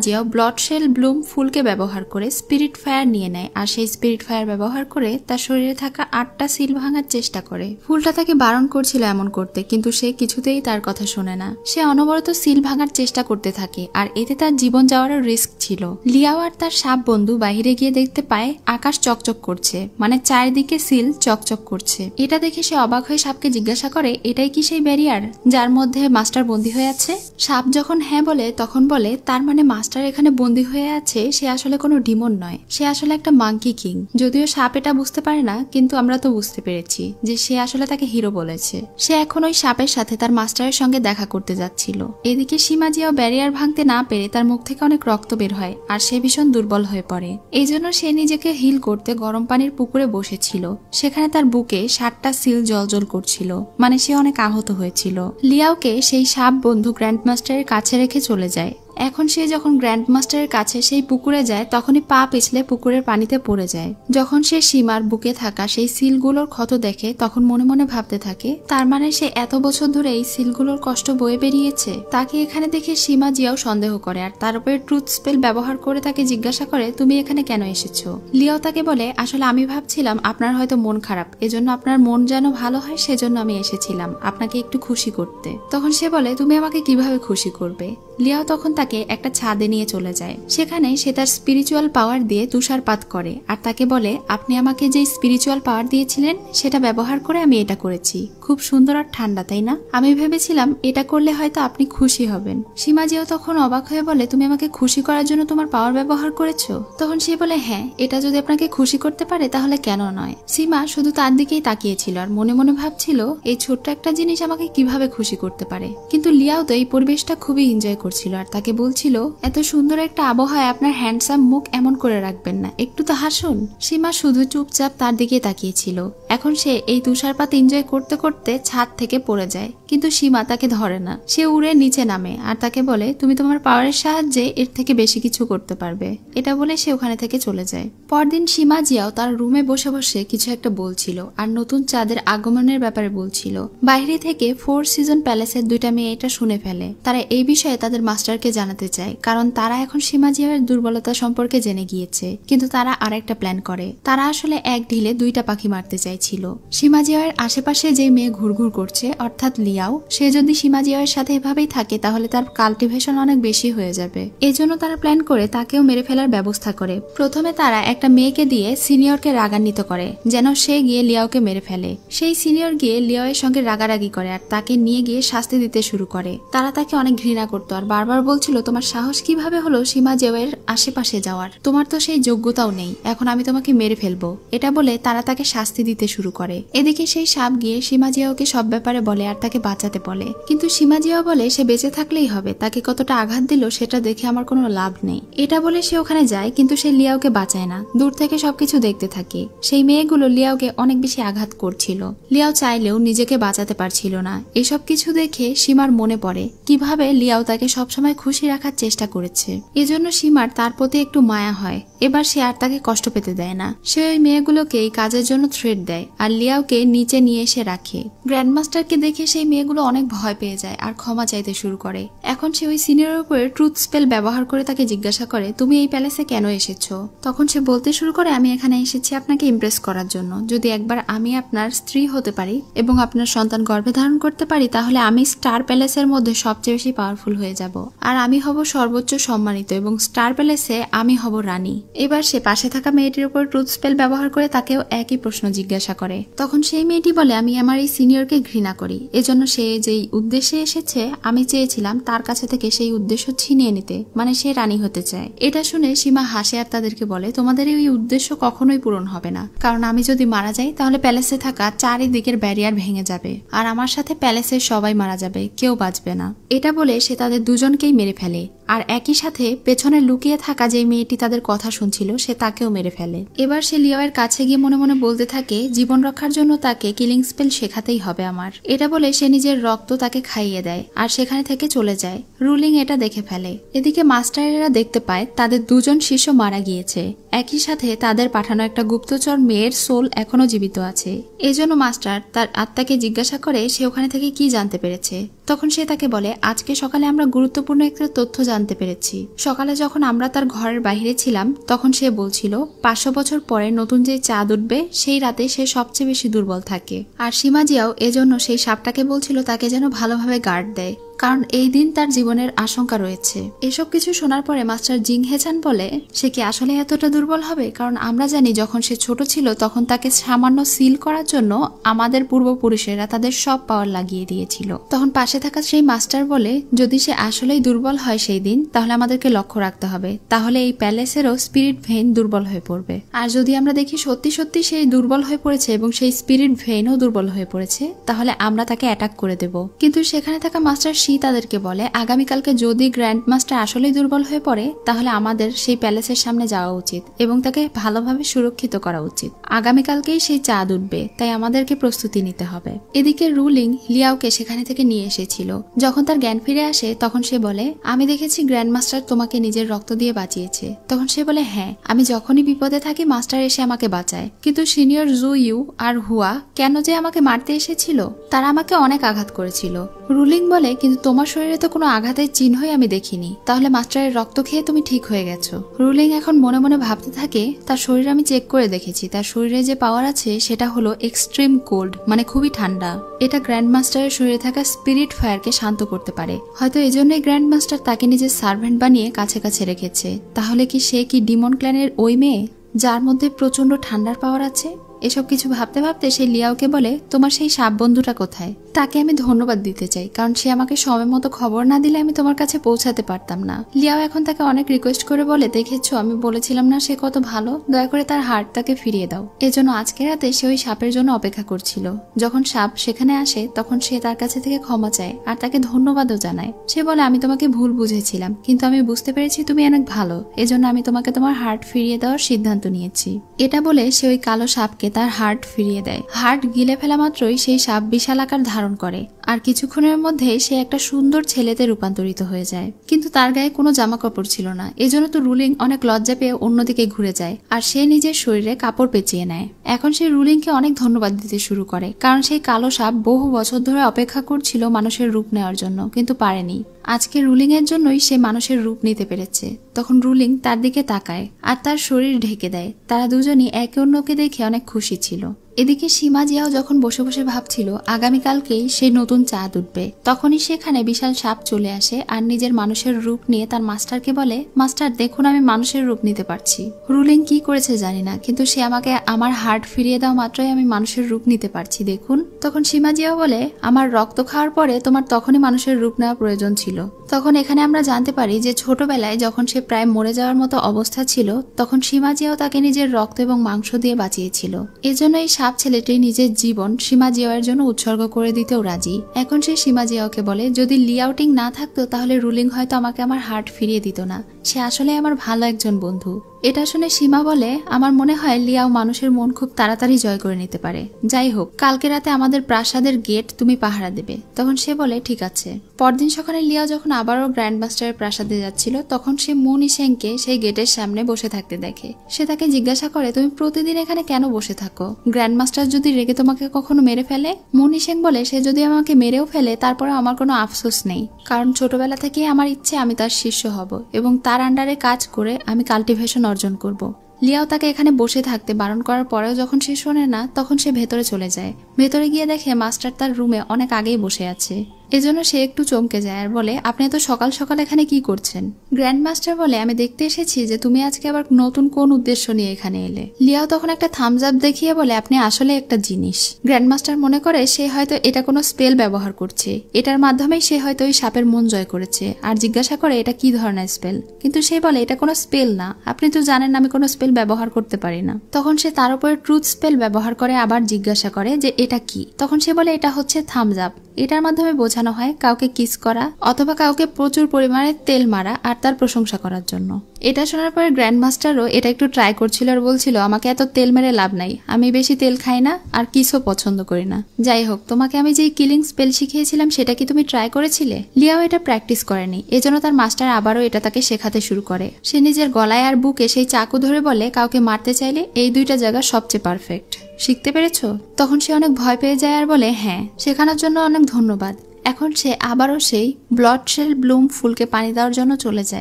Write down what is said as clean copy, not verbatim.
Xiao ব্লডশেল Bloom ফুলকে ব্যবহার করে স্পিরিট ফায়ার নিয়ে নেয় আর সেই স্পিরিট ফায়ার ব্যবহার করে তার শরীরে থাকা 8টা সিল ভাঙার চেষ্টা করে। ফুলটা তাকে বারণ করছিল এমন করতে, কিন্তু সে কিছুতেই তার কথা শোনে না। সে অনবরত সিল ভাঙার চেষ্টা করতে থাকে আর এতে তার জীবন যাওয়ারও রিস্ক ছিল। লিয়াও আর তার সাপ বন্ধু বাইরে গিয়ে দেখতে পায় আকাশ চকচক করছে, মানে চারিদিকে সিল চকচক করছে। এটা দেখে সে অবাক হয়ে সাপকে জিজ্ঞাসা করে, এটাই কি সেই ব্যারিয়ার যার মধ্যে মাস্টার বন্দী হয়ে আছে? সাপ যখন হ্যাঁ বলে তখন বলে, তার মানে মাস্টার এখানে বন্দী হয়ে আছে সে আসলে কোনো ডিমন নয়, সে আসলে একটা মাঙ্কি কিং। যদিও সাপ এটা বুঝতে পারে না, কিন্তু আমরা তো বুঝতে পেরেছি যে সে আসলে তাকে হিরো বলেছে। সে এখন ওই সাপের সাথে তার মাস্টারের সঙ্গে দেখা করতে যাচ্ছিল। এদিকে সীমা জিয়াও ব্যারিয়ার ভাঙতে না পেরে তার মুখ থেকে অনেক রক্ত বের হয় আর সে ভীষণ দুর্বল হয়ে পড়ে। এই জন্য সে নিজেকে হিল করতে গরম পানির পুকুরে বসেছিল। সেখানে তার বুকে 7টা সিল জলজল করছিল, মানে সে অনেক আহত হয়েছিল। লিয়াওকে সেই সাপ বন্ধু গ্র্যান্ডমাস্টারের কাছে রেখে চলে যায়। এখন সে যখন গ্র্যান্ডমাস্টারের কাছে সেই পুকুরে যায় তখনই পা পিছলে পুকুরের পানিতে পড়ে যায়। যখন সে সীমার বুকে থাকা সেই সিলগুলোর ক্ষত দেখে তখন মনে মনে ভাবতে থাকে, তার মানে সে এত বছর ধরে এই সিলগুলোর কষ্ট বয়ে বেরিয়েছে। তাকে এখানে দেখে সীমা জিয়াও সন্দেহ করে আর তার উপরে ট্রুথ স্পেল ব্যবহার করে তাকে জিজ্ঞাসা করে, তুমি এখানে কেন এসেছো? লিয়াও তাকে বলে, আসলে আমি ভাবছিলাম আপনার হয়তো মন খারাপ, এজন্য আপনার মন যেন ভালো হয় সেজন্য আমি এসেছিলাম আপনাকে একটু খুশি করতে। তখন সে বলে, তুমি আমাকে কিভাবে খুশি করবে? লিয়াও তখন তাকে একটা ছাদে নিয়ে চলে যায়। সেখানে সে তার স্পিরিচুয়াল পাওয়ার দিয়ে তুষারপাত করে আর তাকে বলে, আপনি আমাকে যে স্পিরিচুয়াল পাওয়ার দিয়েছিলেন সেটা ব্যবহার করে আমি এটা করেছি। খুব সুন্দর আর ঠান্ডা, তাই না? আমি ভেবেছিলাম এটা করলে হয়তো আপনি খুশি হবেন। সীমা জিয়াও তখন অবাক হয়ে বলে, তুমি আমাকে খুশি করার জন্য তোমার পাওয়ার ব্যবহার করেছো? তখন সে বলে, হ্যাঁ, এটা যদি আপনাকে খুশি করতে পারে তাহলে কেন নয়। সীমা শুধু তার দিকেই তাকিয়েছিল আর মনে মনে ভাবছিল এই ছোট্ট একটা জিনিস আমাকে কিভাবে খুশি করতে পারে। কিন্তু লিয়াও তো এই পরিবেশটা খুবই এনজয় করছিল আর তাকে বলছিল, এত সুন্দর একটা আবহাওয়ায় আপনার হ্যান্ডসাম মুখ এমন করে রাখবেন না, একটু তো হাসুন। সীমা শুধু চুপচাপ তার দিকে তাকিয়েছিল। এখন সে এই তুষারপাত এনজয় করতে করতে ছাদ থেকে পড়ে যায়, কিন্তু সীমা তাকে ধরে না। সে উড়ে নিচে নামে আর তাকে বলে, তুমি তোমার পাওয়ারের সাহায্যে এর থেকে বেশি কিছু করতে পারবে। এটা বলে সে ওখানে থেকে চলে যায়। পরদিন সীমা জিয়াও তার রুমে বসে বসে কিছু একটা বলছিল আর নতুন চাঁদের আগমনের ব্যাপারে বলছিল। বাইরে থেকে 4 সিজন প্যালেসের 2টা মেয়ে এটা শুনে ফেলে। তারা এই বিষয়ে তাদের মাস্টারকে জানাতে চায়, কারণ তারা এখন সীমা জিয়ার দুর্বলতা সম্পর্কে জেনে গিয়েছে। কিন্তু তারা আরেকটা প্ল্যান করে। তারা আসলে এক ঢিলে 2টা পাখি মারতে চাইছিল। সীমা জিয়ার আশেপাশে যে মেয়ে ঘুরঘুর করছে অর্থাৎ লিয়াও, সে যদি সীমা জিয়ার সাথে এভাবেই থাকে তাহলে তার কাল্টিভেশন অনেক বেশি হয়ে যাবে। এজন্য তারা প্ল্যান করে তাকেও মেরে ফেলার ব্যবস্থা করে। প্রথমে তারা একটা মেয়েকে দিয়ে সিনিয়রকে রাগান্বিত করে যেন সে গিয়ে লিয়াওকে মেরে ফেলে। সেই সিনিয়র গিয়ে লিয়াওয়ের সঙ্গে রাগারাগি করে আর তাকে নিয়ে গিয়ে শাস্তি দিতে শুরু করে। তারা তাকে অনেক ঘৃণা করতো আর বারবার বলছিল, তোমার সাহস কিভাবে হলো সীমা জিয়ার আশেপাশে যাওয়ার? তোমার তো সেই যোগ্যতাও নেই, এখন আমি তোমাকে মেরে ফেলবো। এটা বলে তারা তাকে শাস্তি দিতে শুরু করে। এদিকে সেই সাপ গিয়ে সীমা জিয়াওকে সব ব্যাপারে বলে আর তাকে বাঁচাতে বলে। কিন্তু সীমা জিয়াও বলে সে বেঁচে থাকলেই হবে, তাকে কতটা আঘাত দিল সেটা দেখে আমার কোনো লাভ নেই। এটা বলে সে ওখানে যায়, কিন্তু সে লিয়াওকে বাঁচায় না, দূর থেকে সবকিছু দেখতে থাকে। সেই মেয়েগুলো লিয়াওকে অনেক বেশি আঘাত করছিল। লিয়াও চাইলেও নিজেকে বাঁচাতে পারছিল না। এসব কিছু দেখে সীমার মনে পড়ে কিভাবে লিয়াও তাকে সবসময় খুশি রাখার চেষ্টা করেছে। এজন্য সীমার তার প্রতি একটু মায়া হয়। এবার সে আর তাকে কষ্ট পেতে দেয় না। সে ওই মেয়েগুলোকে এই কাজের জন্য থ্রেট দেয় আর লিয়াওকে নিচে নিয়ে এসে রাখে। গ্র্যান্ডমাস্টারকে দেখে সেই মেয়েগুলো অনেক ভয় পেয়ে যায় আর ক্ষমা চাইতে শুরু করে। এখন সে ওই সিনিয়রের উপরে ট্রুথ স্পেল ব্যবহার করে তাকে জিজ্ঞাসা করে, তুমি এই প্যালেসে কেন এসেছো? তখন সে বলতে শুরু করে, আমি এখানে এসেছি আপনাকে ইমপ্রেস করার জন্য। যদি একবার আমি আপনার স্ত্রী হতে পারি এবং আপনার সন্তান গর্ভে ধারণ করতে পারি তাহলে আমি স্টার প্যালেসের মধ্যে সবচেয়ে বেশি পাওয়ারফুল হয়ে যাব আর আমি হব সর্বোচ্চ সম্মানিত এবং স্টার প্যালেসে আমি হব রানী। এবার সে পাশে থাকা মেয়েটির উপর ট্রুথ স্পেল ব্যবহার করে তাকেও একই প্রশ্ন জিজ্ঞাসা করে। তখন সেই মেয়েটি বলে, আমি আমার এই সিনিয়রকে ঘৃণা করি, এজন্য সে যেই উদ্দেশ্যে এসেছে আমি চেয়েছিলাম তার কাছে থেকে সেই উদ্দেশ্য ছিনিয়ে নিতে, মানে সে রানী হতে চায়। এটা শুনে সীমা হাসে আর তাদেরকে বলে, তোমাদের এই উদ্দেশ্য কখনোই পূরণ হবে না, কারণ আমি যদি মারা যাই তাহলে প্যালেসে থাকা চারিদিকের ব্যারিয়ার ভেঙে যাবে আর আমার সাথে প্যালেসের সবাই মারা যাবে, কেউ বাঁচবে না। এটা বলে সে তাদের দুজনকেই মেরে ফেলে আর একই সাথে পেছনে লুকিয়ে থাকা যে মেয়েটি তাদের কথা শুনছিল সে তাকেও মেরে ফেলে। এবার সে লিয়াওয়ের কাছে গিয়ে মনে মনে বলতে থাকে, জীবন রক্ষার জন্য তাকে কিলিং স্পেল শেখাতেই হবে আমার। এটা বলে সে নিজের রক্ত তাকে খাইয়ে দেয় আর সেখানে থেকে চলে যায়। রুলিং এটা দেখে ফেলে। এদিকে মাস্টারেরা দেখতে পায় তাদের দুজন শিষ্য মারা গিয়েছে। একই সাথে তাদের পাঠানো একটা গুপ্তচর মেয়ের সোল এখনো জীবিত আছে। এজন্য মাস্টার তার আত্মাকে জিজ্ঞাসা করে সে ওখানে থেকে কি জানতে পেরেছে। তখন সে তাকে বলে আজকে সকালে আমরা গুরুত্বপূর্ণ একটা তথ্য জানতে পেরেছি। সকালে যখন আমরা তার ঘরের বাইরে ছিলাম তখন সে বলছিল 500 বছর পরে নতুন যে চাঁদ উঠবে সেই রাতে সে সবচেয়ে বেশি দুর্বল থাকে। আর সীমা জিয়াও এজন্য সেই সাপটাকে বলছিল তাকে যেন ভালোভাবে গার্ড দেয়, কারণ এই দিন তার জীবনের আশঙ্কা রয়েছে। এসব কিছু শোনার পরে মাস্টার জিং হেচান বলে সে কি আসলে এতটা দুর্বল হবে, কারণ আমরা জানি যখন সে ছোট ছিল তখন তাকে সামান্য সিল করার জন্য আমাদের পূর্বপুরুষেরা তাদের সব পাওয়ার লাগিয়ে দিয়েছিল। তখন পাশে থাকা সেই মাস্টার বলে যদি সে আসলেই দুর্বল হয় সেই দিন তাহলে আমাদেরকে লক্ষ্য রাখতে হবে, তাহলে এই প্যালেসেরও স্পিরিট ভেইন দুর্বল হয়ে পড়বে। আর যদি আমরা দেখি সত্যি সত্যি সেই দুর্বল হয়ে পড়েছে এবং সেই স্পিরিট ভেইনও দুর্বল হয়ে পড়েছে তাহলে আমরা তাকে অ্যাটাক করে দেব। কিন্তু সেখানে থাকা মাস্টার তাদেরকে বলে আগামীকালকে যদি গ্র্যান্ড মাস্টার আসলেই দুর্বল হয়ে পড়ে তাহলে আমাদের সেই প্যালেসের সামনে যাওয়া উচিত এবং তাকে ভালোভাবে সুরক্ষিত করা উচিত। আগামীকালকেই সেই চাঁদ উঠবে, তাই আমাদেরকে প্রস্তুতি নিতে হবে। এদিকে রুলিং লিয়াওকে সেখানে থেকে নিয়ে এসেছিল। যখন তার জ্ঞান ফিরে আসে তখন সে বলে আমি দেখেছি গ্র্যান্ড মাস্টার তোমাকে নিজের রক্ত দিয়ে বাঁচিয়েছে। তখন সে বলে হ্যাঁ, আমি যখনই বিপদে থাকি মাস্টার এসে আমাকে বাঁচায়, কিন্তু সিনিয়র জু ইউ আর হুয়া কেন যে আমাকে মারতে এসেছিল, তারা আমাকে অনেক আঘাত করেছিল। রুলিং বলে কিন্তু তোমার শরীরে তো কোনো আঘাতের চিহ্নই আমি দেখিনি, তাহলে মাস্টারের রক্ত খেয়ে তুমি ঠিক হয়ে গেছো। রুলিং এখন মনে মনে ভাবতে থাকে তার শরীর আমি চেক করে দেখেছি, তার শরীরে যে পাওয়ার আছে সেটা হলো এক্সট্রিম কোল্ড, মানে খুবই ঠান্ডা। এটা গ্র্যান্ড মাস্টারের শরীরে থাকা স্পিরিট ফায়ারকে শান্ত করতে পারে। হয়তো এজন্যই গ্র্যান্ড মাস্টার তাকে নিজের সার্ভেন্ট বানিয়ে কাছে কাছে রেখেছে। তাহলে কি সে কি ডিমন ক্ল্যানের ওই মেয়ে যার মধ্যে প্রচন্ড ঠান্ডার পাওয়ার আছে? এসব কিছু ভাবতে ভাবতে সে লিয়াওকে বলে তোমার সেই সাপ বন্ধুটা কোথায়? তাকে আমি ধন্যবাদ দিতে চাই, কারণ সে আমাকে সময় মতো খবর না দিলে আমি তোমার কাছে পৌঁছাতে পারতাম না। লিয়াও এখন তাকে অনেক রিকোয়েস্ট করে বলে দেখেছো আমি বলেছিলাম না সে কত ভালো, দয়া করে তার হার্ট তাকে ফিরিয়ে দাও। এজন্য আজকে রাতে সে ওই সাপের জন্য অপেক্ষা করছিল। যখন সাপ সেখানে আসে তখন সে তার কাছে থেকে ক্ষমা চায় আর তাকে ধন্যবাদও জানায়। সে বলে আমি তোমাকে ভুল বুঝেছিলাম, কিন্তু আমি বুঝতে পেরেছি তুমি অনেক ভালো, এজন্য আমি তোমাকে তোমার হার্ট ফিরিয়ে দেওয়ার সিদ্ধান্ত নিয়েছি। এটা বলে সে ওই কালো সাপকে তার হার্ট ফিরিয়ে দেয়। হার্ট গিলে ফেলা মাত্রই সেই সাপ বিশাল আকার ধারণ করে আর কিছুক্ষণের মধ্যে সে একটা সুন্দর ছেলেতে রূপান্তরিত হয়ে যায়। কিন্তু তার গায়ে কোনো জামা কাপড় ছিল না, এজন্য তো রুলিং অনেক লজ্জা পেয়ে অন্যদিকে ঘুরে যায় আর সে নিজের শরীরে কাপড় পেঁচিয়ে নেয়। এখন সে রুলিংকে অনেক ধন্যবাদ দিতে শুরু করে, কারণ সেই কালো সাপ বহু বছর ধরে অপেক্ষা করছিল মানুষের রূপ নেওয়ার জন্য, কিন্তু পারেনি। আজকে রুলিং এর জন্যই সে মানুষের রূপ নিতে পেরেছে। তখন রুলিং তার দিকে তাকায় আর তার শরীর ঢেকে দেয়। তারা দুজনই একে অন্যকে দেখে অনেক খুশি ছিল। এদিকে সীমা জিয়াও যখন বসে বসে ভাবছিল আগামীকালকেই সেই নতুন চাঁদ উঠবে, তখনই সেখানে বিশাল সাপ চলে আসে আর নিজের মানুষের রূপ নিয়ে তার মাস্টারকে বলে মাস্টার দেখুন আমি মানুষের রূপ নিতে পারছি। রুলিং কি করেছে জানি না, কিন্তু সে আমাকে আমার হার্ট ফিরিয়ে দেওয়া মাত্রই আমি মানুষের রূপ নিতে পারছি দেখুন। তখন সীমা জিয়াও বলে আমার রক্ত খাওয়ার পরে তোমার তখনই মানুষের রূপ নেওয়া প্রয়োজন ছিল। তখন এখানে আমরা জানতে পারি যে ছোটবেলায় যখন সে প্রায় মরে যাওয়ার মতো অবস্থা ছিল তখন সীমা জিয়াও তাকে নিজের রক্ত এবং মাংস দিয়ে বাঁচিয়েছিল। এজন্য এই সাপ ছেলেটি নিজের জীবন সীমা জিয়াওয়ের জন্য উৎসর্গ করে দিতেও রাজি। এখন সে সীমা জিয়াওকে বলে যদি লিয়াউটিং না থাকতো তাহলে রুলিং হয়তো আমাকে আমার হার্ট ফিরিয়ে দিত না। সে আসলে আমার ভালো একজন বন্ধু। এটা শুনে সীমা বলে আমার মনে হয় লিয়াও মানুষের মন খুব তাড়াতাড়ি জয় করে নিতে পারে। যাই হোক কালকে রাতে আমাদের প্রাসাদের গেট তুমি পাহারা দেবে। তখন সে বলে ঠিক আছে। পরদিন সকালে লিয়াও যখন আবারও গ্র্যান্ড মাস্টারের প্রাসাদে যাচ্ছিল তখন সে মুন ইশেংকে সেই গেটের সামনে বসে থাকতে দেখে। সে তাকে জিজ্ঞাসা করে তুমি প্রতিদিন এখানে কেন বসে থাকো? গ্র্যান্ড মাস্টার যদি রেগে তোমাকে কখনো মেরে ফেলে? মুন ইশেং বলে সে যদি আমাকে মেরেও ফেলে তারপরে আমার কোনো আফসোস নেই, কারণ ছোটবেলা থেকেই আমার ইচ্ছে আমি তার শিষ্য হব এবং তার আন্ডারে কাজ করে আমি কাল্টিভেশন অর্জন করব। লিয়াও তাকে এখানে বসে থাকতে বারণ করার পরেও যখন সে শোনে না তখন সে ভেতরে চলে যায়। ভেতরে গিয়ে দেখে মাস্টার তার রুমে অনেক আগেই বসে আছে। এজন্য সে একটু চমকে যায় আর বলে আপনি এত সকাল সকাল এখানে কি করছেন? গ্র্যান্ড মাস্টার বলে আমি দেখতে এসেছি যে তুমি আজকে আবার নতুন কোন উদ্দেশ্য নিয়ে এখানে এলে। লিয়াও তখন একটা থামস আপ দেখিয়ে বলে আপনি আসলে একটা জিনিস। গ্র্যান্ড মাস্টার মনে করে সে হয়তো এটা কোনো স্পেল ব্যবহার করছে, এটার মাধ্যমেই সে হয়তো ওই সাপের মন জয় করেছে, আর জিজ্ঞাসা করে এটা কি ধরনের স্পেল। কিন্তু সে বলে এটা কোনো স্পেল না, আপনি তো জানেন আমি কোনো স্পেল ব্যবহার করতে পারি না। তখন সে তার উপরে ট্রুথ স্পেল ব্যবহার করে আবার জিজ্ঞাসা করে যে এটা কি। তখন সে বলে এটা হচ্ছে থামস আপ। এটার মাধ্যমে বোঝানো হয় কাউকে কিস করা অথবা কাউকে প্রচুর পরিমাণে তেল মারা আর তার প্রশংসা করার জন্য। এটা শোনার পরে গ্র্যান্ড মাস্টারও এটা একটু ট্রাই করছিল আর বলছিল আমাকে এত তেল মেরে লাভ নাই, আমি বেশি তেল খাই না আর কিসও পছন্দ করি না। যাই হোক তোমাকে আমি যে কিলিং স্পেল শিখিয়েছিলাম সেটা কি তুমি ট্রাই করেছিলে? লিয়াও এটা প্র্যাকটিস করেনি, এজন্য তার মাস্টার আবারও এটা তাকে শেখাতে শুরু করে। সে নিজের গলায় আর বুকে সেই চাকু ধরে বলে কাউকে মারতে চাইলে এই দুইটা জায়গা সবচেয়ে পারফেক্ট। শিখতে পেরেছো? তখন সে অনেক ভয় পেয়ে যায় আর বলে হ্যাঁ, শেখানোর জন্য অনেক ধন্যবাদ। এখন সে আবারও সেই ব্লড শেল ব্লুম ফুলকে পানি দেওয়ার জন্য চলে যায়।